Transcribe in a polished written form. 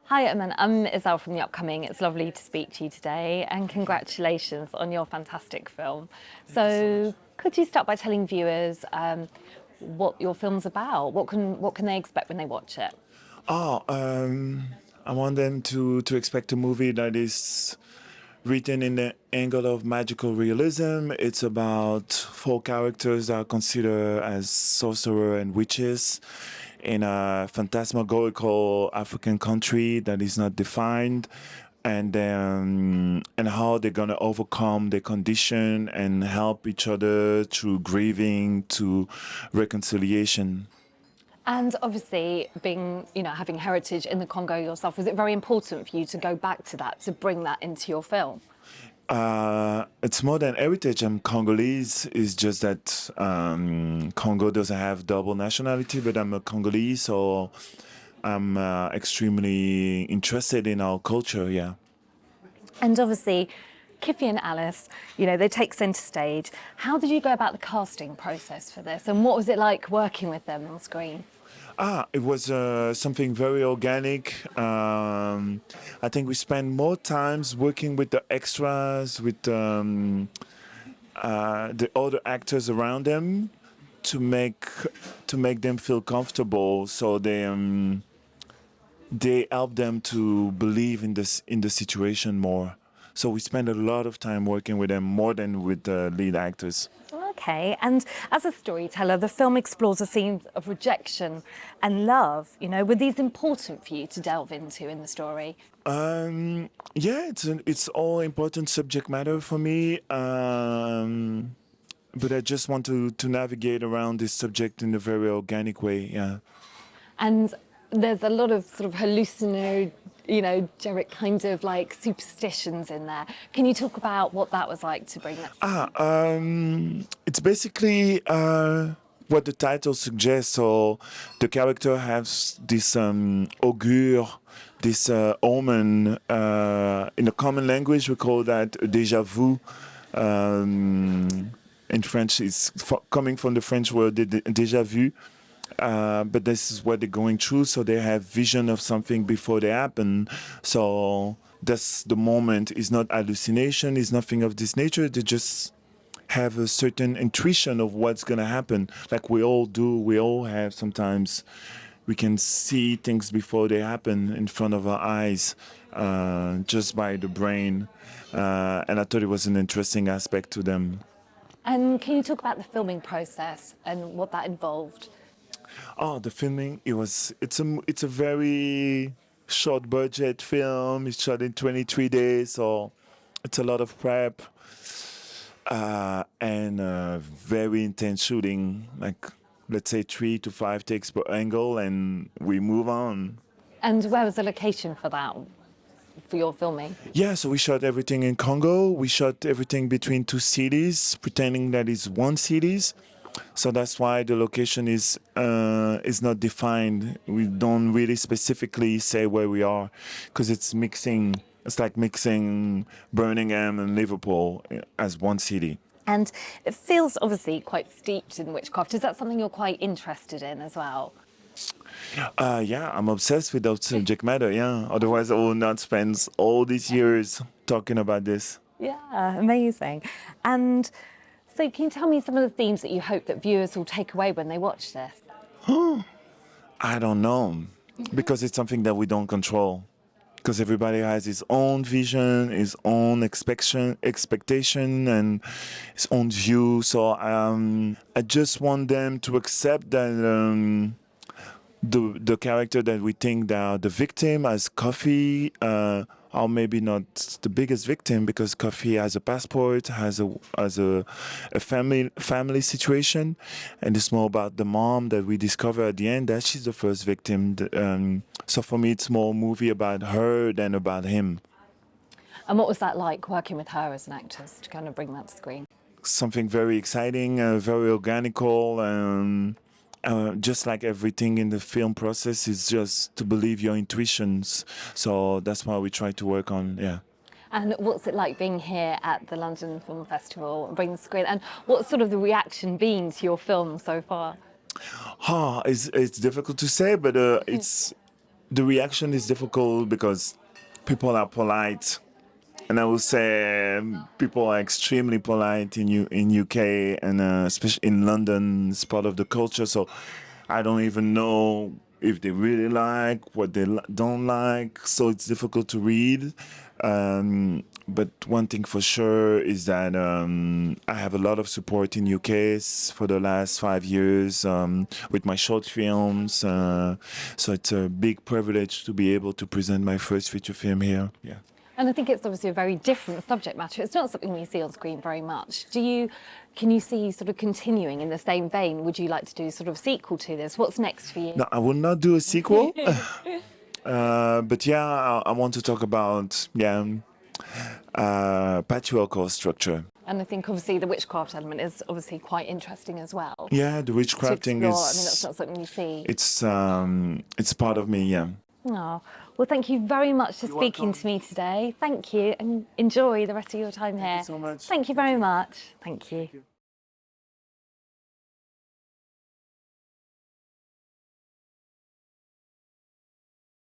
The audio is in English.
Hi, Omen. I'm Ezelle from the upcoming. It's lovely to speak to you today, and congratulations on your fantastic film. So, could you start by telling viewers what your film's about? What can they expect when they watch it? Oh, I want them to expect a movie that is written in the angle of magical realism. It's about four characters that are considered as sorcerer and witches in a phantasmagorical African country that is not defined, and how they're gonna overcome their condition and help each other through grieving to reconciliation. And obviously, having heritage in the Congo yourself, was it very important for you to go back to that, to bring that into your film? It's more than heritage. I'm Congolese. It's just that Congo doesn't have double nationality, but I'm a Congolese, so I'm extremely interested in our culture. Yeah. And obviously, Kiffy and Alice, they take centre stage. How did you go about the casting process for this, and what was it like working with them on screen? It was something very organic. I think we spent more times working with the extras, with the other actors around them, to make to make them feel comfortable. So they help them to believe in the situation more. So we spend a lot of time working with them more than with the lead actors. Okay, and as a storyteller, the film explores the themes of rejection and love. Were these important for you to delve into in the story? Yeah, it's all important subject matter for me. But I just want to navigate around this subject in a very organic way. Yeah. And there's a lot of sort of hallucinogenic, Jeric kind of like superstitions in there. Can you talk about what that was like to bring that? It's basically what the title suggests. So the character has this augure, this omen. In a common language, we call that a déjà vu. In French, it's coming from the French word déjà vu. But this is what they're going through, so they have vision of something before they happen. So that's the moment. It's not hallucination. It's nothing of this nature. They just have a certain intuition of what's gonna happen, like we all do. We all have sometimes. We can see things before they happen in front of our eyes, just by the brain. And I thought it was an interesting aspect to them. And can you talk about the filming process and what that involved? Oh, the filming, it's a very short budget film. It's shot in 23 days, so it's a lot of prep and very intense shooting. Like, let's say 3 to 5 takes per angle, and we move on. And where was the location for that, for your filming? Yeah, so we shot everything in Congo. We shot everything between two cities, pretending that it's one cities. So that's why the location is not defined. We don't really specifically say where we are, because it's mixing. It's like mixing Birmingham and Liverpool as one city. And it feels obviously quite steeped in witchcraft. Is that something you're quite interested in as well? Yeah, I'm obsessed with that subject matter. Yeah, otherwise I will not spend all these years talking about this. Yeah, amazing. And so, can you tell me some of the themes that you hope that viewers will take away when they watch this? I don't know, because it's something that we don't control. Because everybody has his own vision, his own expectation, and his own view. So I just want them to accept that the character that we think that are the victim as Coffee, or maybe not the biggest victim, because Coffee has a passport, has a family situation, and it's more about the mom that we discover at the end that she's the first victim. So for me, it's more a movie about her than about him. And what was that like working with her as an actress to kind of bring that to screen? Something very exciting, very organical. Just like everything in the film process, is just to believe your intuitions. So that's why we try to work on. Yeah. And what's it like being here at the London Film Festival and bringing the screen? And what's sort of the reaction been to your film so far? It's difficult to say, but it's the reaction is difficult because people are polite, and I would say people are extremely polite in UK, and especially in London, it's part of the culture. So I don't even know if they really like what they don't like. So it's difficult to read. But one thing for sure is that I have a lot of support in UK for the last 5 years with my short films. So it's a big privilege to be able to present my first feature film here. Yeah. And I think it's obviously a very different subject matter. It's not something we see on screen very much. Can you see sort of continuing in the same vein? Would you like to do sort of sequel to this? What's next for you? No, I will not do a sequel. But yeah, I want to talk about patriarchal structure. And I think obviously the witchcraft element is obviously quite interesting as well. Yeah, the To witchcrafting explore. is. I mean, that's not something we see. It's part of me. Yeah. Oh, well, thank you very much for speaking to me today. Thank you, and enjoy the rest of your time here. Thank you so much. Thank you very much. Thank you.